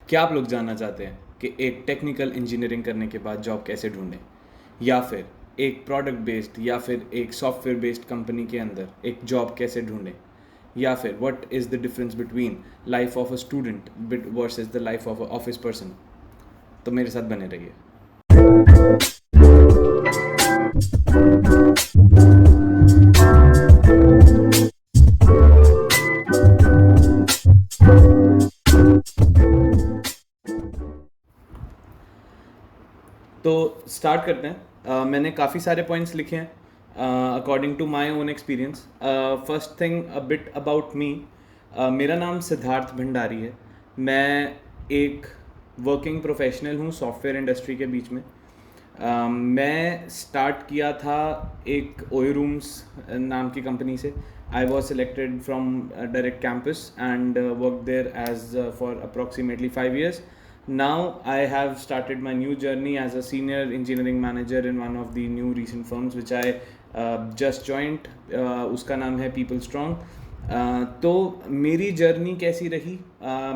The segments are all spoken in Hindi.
क्या आप लोग जानना चाहते हैं कि एक टेक्निकल इंजीनियरिंग करने के बाद जॉब कैसे ढूंढें, या फिर एक प्रोडक्ट बेस्ड या फिर एक सॉफ्टवेयर बेस्ड कंपनी के अंदर एक जॉब कैसे ढूंढें, या फिर what is the difference between life of a student versus the life of a office person? तो मेरे साथ बने रहिए। तो स्टार्ट करते हैं। मैंने काफ़ी सारे पॉइंट्स लिखे हैं according to my own experience. First thing, a bit about me. मेरा नाम सिद्धार्थ भंडारी है। मैं एक वर्किंग प्रोफेशनल हूँ सॉफ्टवेयर इंडस्ट्री के बीच में। मैं स्टार्ट किया था एक ओयो रूम्स नाम की कंपनी से। I was selected from direct campus and work there as for approximately 5 years. Now I have started my new journey as a senior engineering manager in one of the new recent firms which I just joined. उसका नाम है People Strong. तो मेरी जर्नी कैसी रही?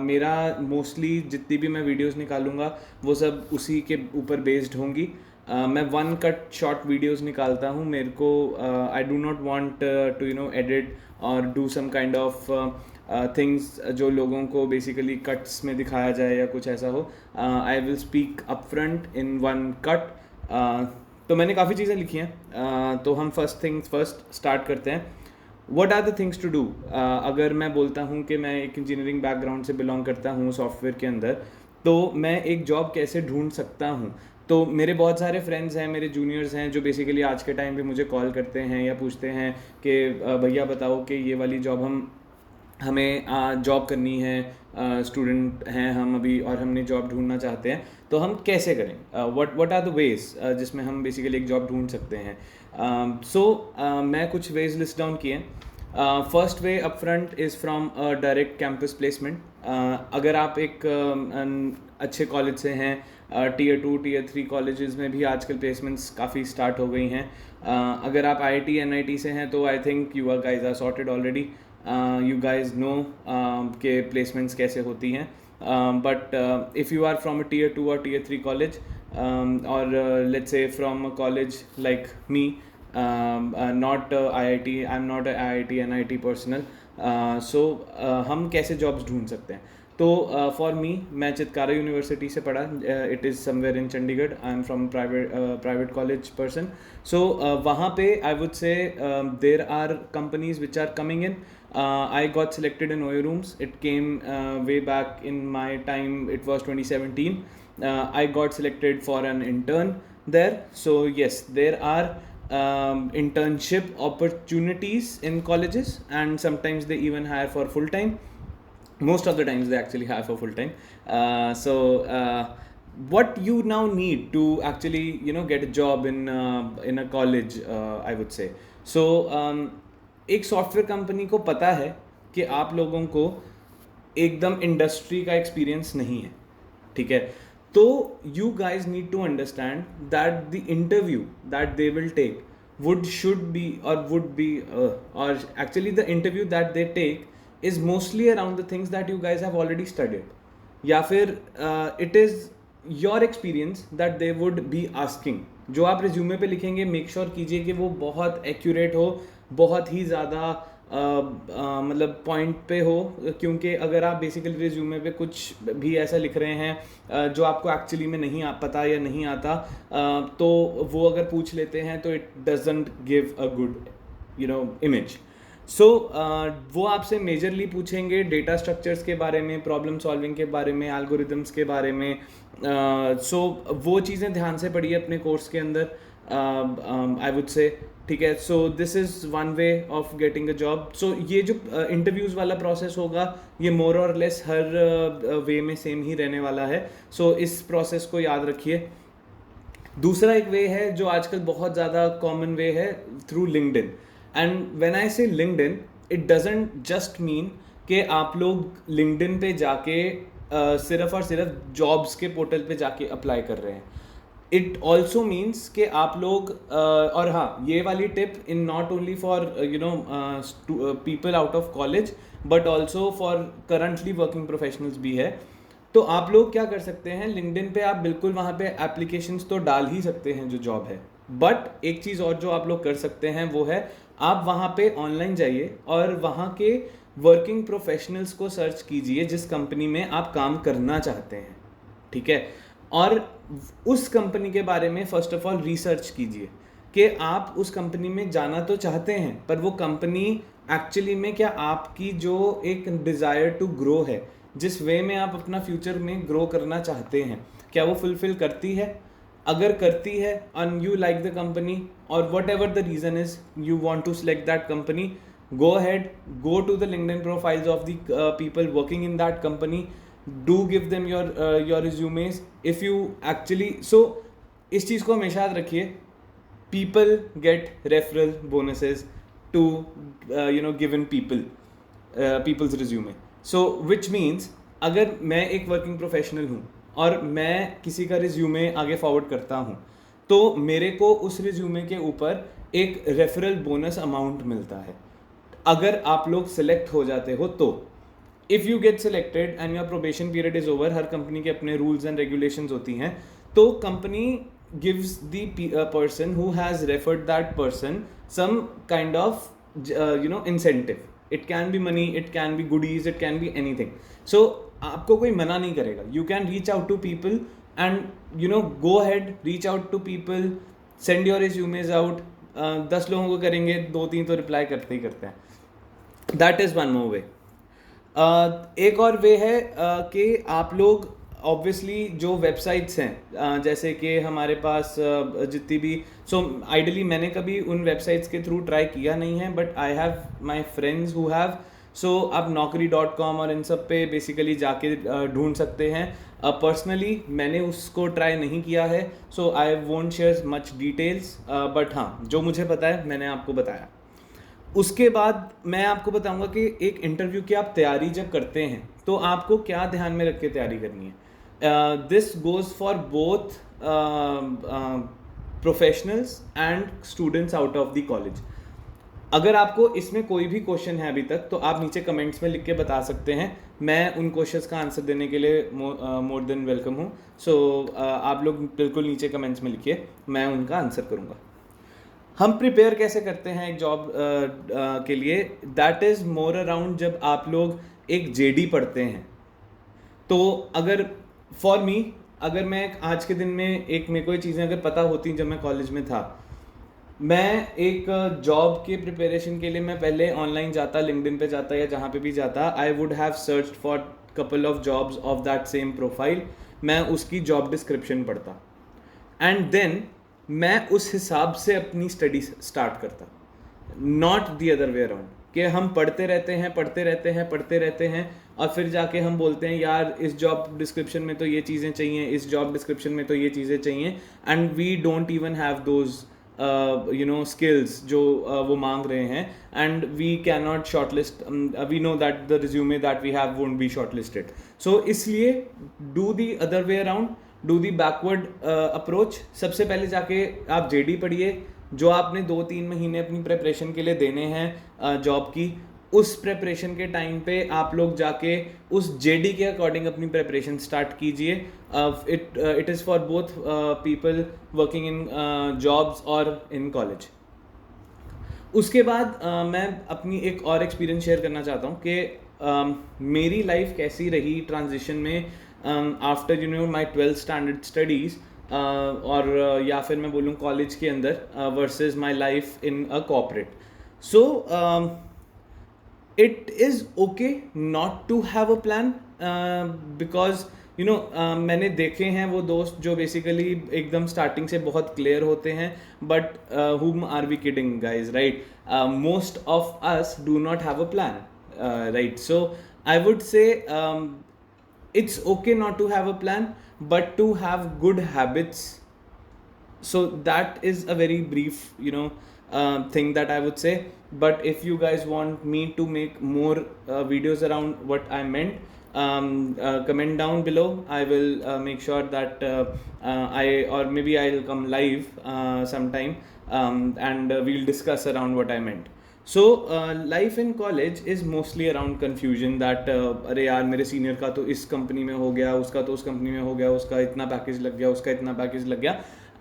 मेरा मोस्टली जितनी भी मैं वीडियोस निकालूंगा वो सब उसी के ऊपर बेस्ड होंगी। मैं वन कट शॉर्ट वीडियोस निकालता हूँ। मेरे को I do not want to edit or do some kind of things जो लोगों को बेसिकली कट्स में दिखाया जाए या कुछ ऐसा हो। I will speak up front in one cut. तो मैंने काफ़ी चीज़ें लिखी हैं। तो हम फर्स्ट थिंग्स फर्स्ट स्टार्ट करते हैं। What are the things to do? अगर मैं बोलता हूँ कि मैं एक इंजीनियरिंग बैकग्राउंड से बिलोंग करता हूँ सॉफ्टवेयर के अंदर, तो मैं एक जॉब कैसे ढूंढ सकता हूँ? तो मेरे बहुत सारे फ्रेंड्स हैं, मेरे जूनियर्स हैं जो बेसिकली आज के टाइम पे मुझे कॉल करते हैं या पूछते हैं कि भैया बताओ कि ये वाली जॉब हमें जॉब करनी है, स्टूडेंट हैं हम अभी और हमने जॉब ढूंढना चाहते हैं, तो हम कैसे करें? व्हाट आर द वेज जिसमें हम बेसिकली एक जॉब ढूंढ सकते हैं? मैं कुछ वेज लिस्ट डाउन किए हैं। First way up front is from a direct campus placement. अगर आप एक अच्छे कॉलेज से हैं, टीयर 2 टीयर 3 कॉलेजेस में भी आजकल प्लेसमेंट्स काफ़ी स्टार्ट हो गई हैं। अगर आप IIT NIT से हैं तो I think you are guys are sorted already. You guys know के प्लेसमेंट्स कैसे होती हैं। But if you are from a tier 2 और टीयर 3 कॉलेज, और let's say from a college like me, not IIT, I'm not a IIT NIT personal. So हम कैसे जॉब्स ढूंढ सकते हैं? तो फॉर मी, मैं चितकारा यूनिवर्सिटी से पढ़ा। It is somewhere in Chandigarh. I am from private college person. So वहाँ पे I would say there are companies which are coming in. I got selected in Oyo Rooms. It came way back in my time. It was 2017. I got selected for an intern there. So yes, there are internship opportunities in colleges, and sometimes they even hire for full time. Most of the times they actually hire for full time. What you now need to actually get a job in a college, I would say. So एक सॉफ्टवेयर कंपनी को पता है कि आप लोगों को एकदम इंडस्ट्री का एक्सपीरियंस नहीं है, ठीक है? तो you guys need to understand that the interview that they will take should be would be or actually the interview that they take is mostly around the things that you guys have already studied, या फिर it is your experience that they would be asking. जो आप रिज्यूमे पे लिखेंगे मेक श्योर कीजिए कि वो बहुत एक्यूरेट हो, बहुत ही ज़्यादा मतलब पॉइंट पे हो, क्योंकि अगर आप बेसिकली रिज्यूमे पे कुछ भी ऐसा लिख रहे हैं जो आपको एक्चुअली में नहीं पता या नहीं आता, तो वो अगर पूछ लेते हैं तो it doesn't give a good image. So वो आपसे मेजरली पूछेंगे डेटा स्ट्रक्चर्स के बारे में, प्रॉब्लम सॉल्विंग के बारे में, एल्गोरिदम्स के बारे में. सो वो चीज़ें ध्यान से पढ़िए अपने कोर्स के अंदर, आई वुड से. ठीक है, so this is one way of getting a job. So ये जो इंटरव्यूज़ वाला प्रोसेस होगा ये मोर और लेस हर वे में सेम ही रहने वाला है. सो इस प्रोसेस को याद रखिए. दूसरा एक वे है जो आजकल बहुत ज़्यादा कॉमन वे है, through LinkedIn. And when I say LinkedIn, it doesn't just mean कि आप लोग लिंक्डइन पे जाके सिर्फ और सिर्फ जॉब्स के पोर्टल पे जाके अप्लाई कर रहे हैं. इट ऑल्सो मीन्स कि आप लोग और हाँ, ये वाली tip in not only for people out of college but also for currently working professionals भी है. तो आप लोग क्या कर सकते हैं, लिंक्डइन पे आप बिल्कुल वहाँ पे एप्लीकेशंस तो डाल ही सकते हैं जो जॉब है, बट एक चीज़ और जो आप लोग कर सकते हैं वो है आप वहाँ पे ऑनलाइन जाइए और वहाँ के वर्किंग प्रोफेशनल्स को सर्च कीजिए जिस कंपनी में आप काम करना चाहते हैं, ठीक है। और उस कंपनी के बारे में फर्स्ट ऑफ ऑल रिसर्च कीजिए कि आप उस कंपनी में जाना तो चाहते हैं, पर वो कंपनी एक्चुअली में क्या आपकी जो एक डिज़ायर टू ग्रो है, जिस वे में आप अपना फ्यूचर में ग्रो करना चाहते हैं, क्या वो फुलफिल करती है। अगर करती है and you like the company और whatever the reason is you want to select that company, go ahead, go to the LinkedIn profiles of the people working in that company, do give them your resumes if you actually so इस चीज़ को हमेशा याद रखिए, people get referral bonuses to given people's resume, so which means अगर मैं एक वर्किंग प्रोफेशनल हूँ और मैं किसी का रिज्यूमे आगे फॉरवर्ड करता हूँ तो मेरे को उस रिज्यूमे के ऊपर एक रेफरल बोनस अमाउंट मिलता है अगर आप लोग सेलेक्ट हो जाते हो तो। If you get selected and your probation period is over, हर कंपनी के अपने रूल्स एंड रेगुलेशंस होती हैं, तो company gives the person who has referred that person some kind of incentive. It can be money, it can be goodies, it can be anything. So आपको कोई मना नहीं करेगा, you can reach out to people and go ahead, reach out to people, send your resumes out. 10 लोगों को करेंगे, 2-3 तो रिप्लाई करते ही करते हैं। दैट इज़ वन मोर वे। एक और वे है कि आप लोग ऑब्वियसली जो वेबसाइट्स हैं जैसे कि हमारे पास जितनी भी, सो आइडली मैंने कभी उन वेबसाइट्स के थ्रू ट्राई किया नहीं है, but I have my friends who have. So आप naukri.com और इन सब पे बेसिकली जाके ढूंढ सकते हैं। पर्सनली मैंने उसको ट्राई नहीं किया है, so I won't share much details, but हाँ जो मुझे पता है मैंने आपको बताया। उसके बाद मैं आपको बताऊंगा कि एक इंटरव्यू की आप तैयारी जब करते हैं तो आपको क्या ध्यान में रख के तैयारी करनी है। This goes for both professionals and students out of the college. अगर आपको इसमें कोई भी क्वेश्चन है अभी तक तो आप नीचे कमेंट्स में लिख के बता सकते हैं, मैं उन क्वेश्चंस का आंसर देने के लिए मोर देन वेलकम हूँ। सो आप लोग बिल्कुल नीचे कमेंट्स में लिखिए, मैं उनका आंसर करूँगा। हम प्रिपेयर कैसे करते हैं एक जॉब के लिए, दैट इज़ मोर अराउंड जब आप लोग एक जेडी पढ़ते हैं। तो अगर फॉर मी, अगर मैं आज के दिन में एक मेरे को ये चीज़ें अगर पता होती जब मैं कॉलेज में था, मैं एक जॉब के प्रिपरेशन के लिए मैं पहले ऑनलाइन जाता, लिंक्डइन पे जाता या जहाँ पे भी जाता, I would have searched for couple of jobs of that same profile. मैं उसकी जॉब डिस्क्रिप्शन पढ़ता एंड देन मैं उस हिसाब से अपनी स्टडी स्टार्ट करता, not the other way around कि हम पढ़ते रहते हैं और फिर जाके हम बोलते हैं यार इस जॉब डिस्क्रिप्शन में तो ये चीज़ें चाहिए, इस जॉब डिस्क्रिप्शन में तो ये चीज़ें चाहिए, and we don't even have those skills जो वो मांग रहे हैं, and we cannot shortlist, we know that the resume that we have won't be shortlisted. So इसलिए do the other way around, do the backward approach। सबसे पहले जाके आप JD पढ़िए, जो आपने 2-3 महीने अपनी प्रेपरेशन के लिए देने हैं जॉब की, उस प्रेपरेशन के टाइम पे आप लोग जाके उस जेडी के अकॉर्डिंग अपनी प्रेपरेशन स्टार्ट कीजिए। It is for both people working in jobs और इन कॉलेज। उसके बाद मैं अपनी एक और एक्सपीरियंस शेयर करना चाहता हूँ कि मेरी लाइफ कैसी रही ट्रांजिशन में after my 12th standard studies, और या फिर मैं बोलूँ कॉलेज के अंदर versus my life in a corporate. So it is okay not to have a plan, because मैंने देखे हैं वो दोस्त जो बेसिकली एकदम स्टार्टिंग से बहुत क्लियर होते हैं, but whom are we kidding guys, right? Most of us do not have a plan, right? So I would say it's okay not to have a plan, but to have good habits. So that is a very brief thing that I would say. But if you guys want me to make more videos around what I meant, comment down below. I will make sure that maybe I'll come live sometime, and we'll discuss around what I meant. So life in college is mostly around confusion that अरे यार मेरे सीनियर का तो इस कंपनी में हो गया, उसका तो उस कंपनी में हो गया, उसका इतना पैकेज लग गया, उसका इतना पैकेज लग गया,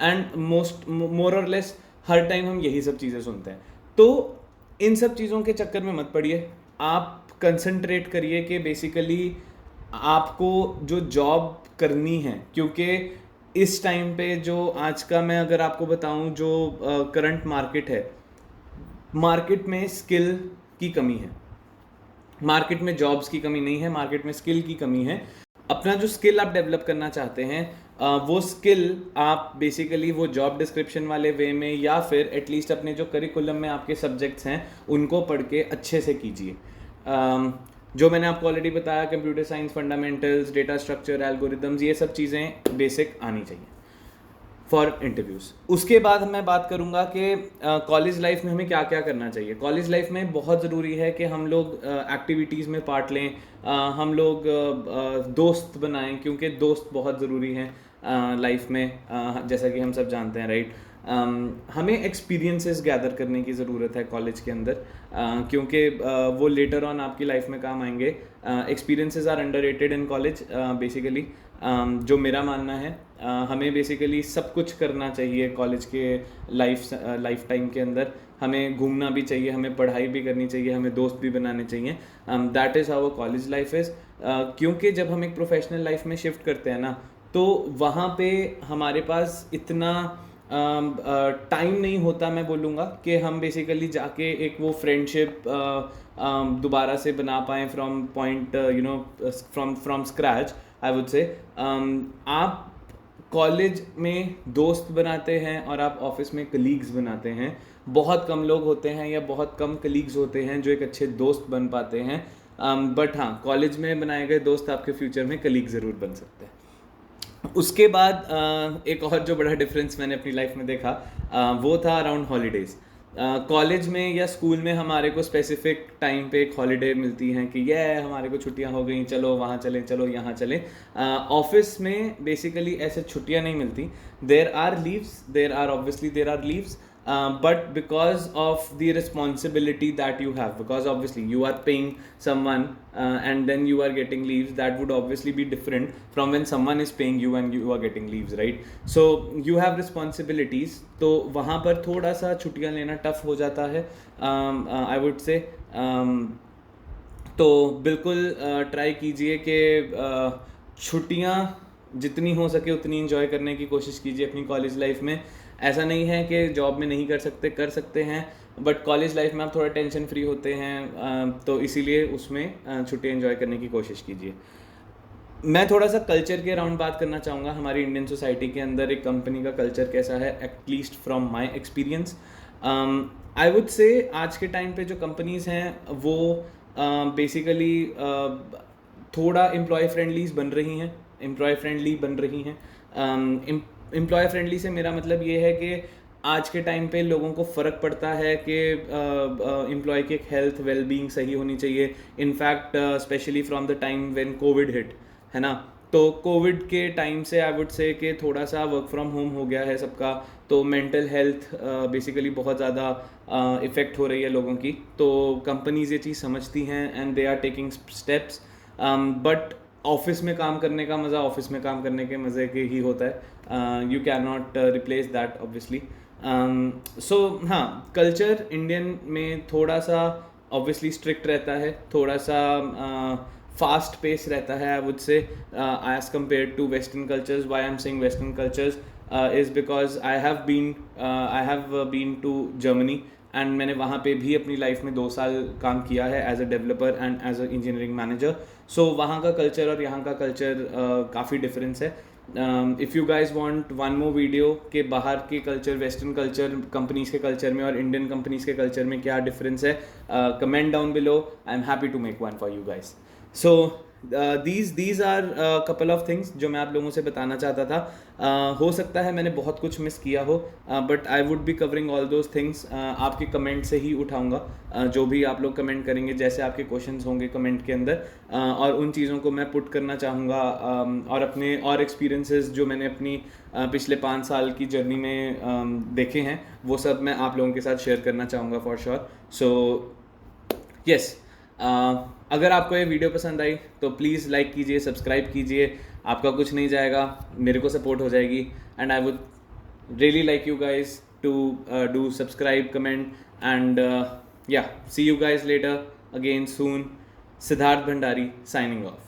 एंड मोर और लेस हर टाइम हम यही सब चीज़ें सुनते हैं. तो इन सब चीज़ों के चक्कर में मत पड़िए. आप कंसंट्रेट करिए कि बेसिकली आपको जो जॉब करनी है, क्योंकि इस टाइम पे जो आज का मैं अगर आपको बताऊं जो करंट मार्केट है, मार्केट में स्किल की कमी है. मार्केट में जॉब्स की कमी नहीं है, मार्केट में स्किल की कमी है. अपना जो स्किल आप डेवलप करना चाहते हैं वो स्किल आप बेसिकली वो जॉब डिस्क्रिप्शन वाले वे में या फिर एटलीस्ट अपने जो करिकुलम में आपके सब्जेक्ट्स हैं उनको पढ़ के अच्छे से कीजिए. जो मैंने आपको ऑलरेडी बताया, computer science fundamentals, data structure, algorithms, ये सब चीज़ें बेसिक आनी चाहिए फॉर इंटरव्यूज़. उसके बाद मैं बात करूँगा कि कॉलेज लाइफ में हमें क्या क्या करना चाहिए. कॉलेज लाइफ में बहुत ज़रूरी है कि हम लोग एक्टिविटीज़ में पार्ट लें, हम लोग दोस्त बनाएं, क्योंकि दोस्त बहुत ज़रूरी हैं लाइफ में, जैसा कि हम सब जानते हैं, राइट. हमें एक्सपीरियंसेस गैदर करने की ज़रूरत है कॉलेज के अंदर, क्योंकि वो लेटर ऑन आपकी लाइफ में काम आएंगे. Experiences are underrated in college basically, जो मेरा मानना है. हमें बेसिकली सब कुछ करना चाहिए कॉलेज के लाइफ टाइम के अंदर. हमें घूमना भी चाहिए, हमें पढ़ाई भी करनी चाहिए, हमें दोस्त भी बनाने चाहिए. That is how college life is. क्योंकि जब हम एक प्रोफेशनल लाइफ में शिफ्ट करते हैं ना, तो वहाँ पे हमारे पास इतना टाइम नहीं होता, मैं बोलूँगा, कि हम बेसिकली जाके एक वो फ्रेंडशिप दोबारा से बना पाएँ from point from scratch, I would से. आप कॉलेज में दोस्त बनाते हैं और आप ऑफिस में कलीग्स बनाते हैं. बहुत कम लोग होते हैं या बहुत कम कलीग्स होते हैं जो एक अच्छे दोस्त बन पाते हैं. बट हाँ, कॉलेज में बनाए गए दोस्त आपके फ्यूचर में कलीग ज़रूर बन सकते हैं. उसके बाद एक और जो बड़ा डिफरेंस मैंने अपनी लाइफ में देखा वो था अराउंड हॉलीडेज़. कॉलेज में या स्कूल में हमारे को स्पेसिफिक टाइम पे एक हॉलीडे मिलती हैं कि ये हमारे को छुट्टियां हो गई, चलो वहाँ चलें, चलो यहाँ चलें. ऑफिस में बेसिकली ऐसे छुट्टियां नहीं मिलती. There are leaves, but because of the responsibility that you have, because obviously you are paying someone and then you are getting leaves, that would obviously be different from when someone is paying you and you are getting leaves, right? So you have responsibilities, तो वहाँ पर थोड़ा सा छुट्टियाँ लेना टफ हो जाता है, I would say. तो बिल्कुल ट्राई कीजिए कि छुट्टियाँ जितनी हो सके उतनी इंजॉय करने की कोशिश कीजिए अपनी कॉलेज लाइफ में. ऐसा नहीं है कि जॉब में नहीं कर सकते हैं, बट कॉलेज लाइफ में आप थोड़ा टेंशन फ्री होते हैं, तो इसीलिए उसमें छुट्टियाँ एंजॉय करने की कोशिश कीजिए. मैं थोड़ा सा कल्चर के अराउंड बात करना चाहूँगा. हमारी इंडियन सोसाइटी के अंदर एक कंपनी का कल्चर कैसा है, at least from my experience. I would से आज के टाइम पे जो कंपनीज़ हैं वो बेसिकली थोड़ा एम्प्लॉय फ्रेंडली बन रही हैं. एम्प्लॉय फ्रेंडली से मेरा मतलब ये है कि आज के टाइम पे लोगों को फ़र्क पड़ता है कि एम्प्लॉय की एक हेल्थ वेल बीइंग सही होनी चाहिए. In fact specially from the time when Covid hit, है ना, तो कोविड के टाइम से आई वुड से कि थोड़ा सा वर्क फ्रॉम होम हो गया है सबका, तो मेंटल हेल्थ बेसिकली बहुत ज़्यादा इफ़ेक्ट हो रही है लोगों की. तो कंपनीज ये चीज़ समझती हैं and they are taking steps. But office में काम करने का मज़ा ऑफिस में काम करने के मज़े के ही होता है. You can not replace that obviously. So हाँ, कल्चर इंडियन में थोड़ा सा ऑब्वियसली स्ट्रिक्ट रहता है, थोड़ा सा फास्ट पेस रहता है, I would say, as compare to western cultures. Why I am saying western cultures is because I have been to Germany and मैंने वहाँ पे भी अपनी लाइफ में 2 साल काम किया है as a developer and as a engineering manager. So वहाँ का कल्चर और यहाँ का कल्चर काफ़ी डिफरेंस है. If you guys want one more video के बाहर के कल्चर, वेस्टर्न कल्चर कंपनीज़ के कल्चर में और इंडियन कंपनीज़ के कल्चर में क्या डिफरेंस है, comment down below. I am happy to make one for you guys. So these are couple of things जो मैं आप लोगों से बताना चाहता था. हो सकता है मैंने बहुत कुछ मिस किया हो, but I would be covering all those things. आपके कमेंट से ही उठाऊंगा, जो भी आप लोग कमेंट करेंगे, जैसे आपके क्वेश्चंस होंगे कमेंट के अंदर, और उन चीज़ों को मैं पुट करना चाहूँगा. और अपने और एक्सपीरियंसेस जो मैंने अपनी पिछले 5 साल की जर्नी में देखे हैं, वो सब मैं आप लोगों के साथ शेयर करना चाहूँगा फॉर श्योर. सो यस, अगर आपको ये वीडियो पसंद आई तो प्लीज़ लाइक कीजिए, सब्सक्राइब कीजिए. आपका कुछ नहीं जाएगा, मेरे को सपोर्ट हो जाएगी. And I would really like you guys to do subscribe, comment, and yeah, see you guys later again soon. Siddharth Bhandari signing off.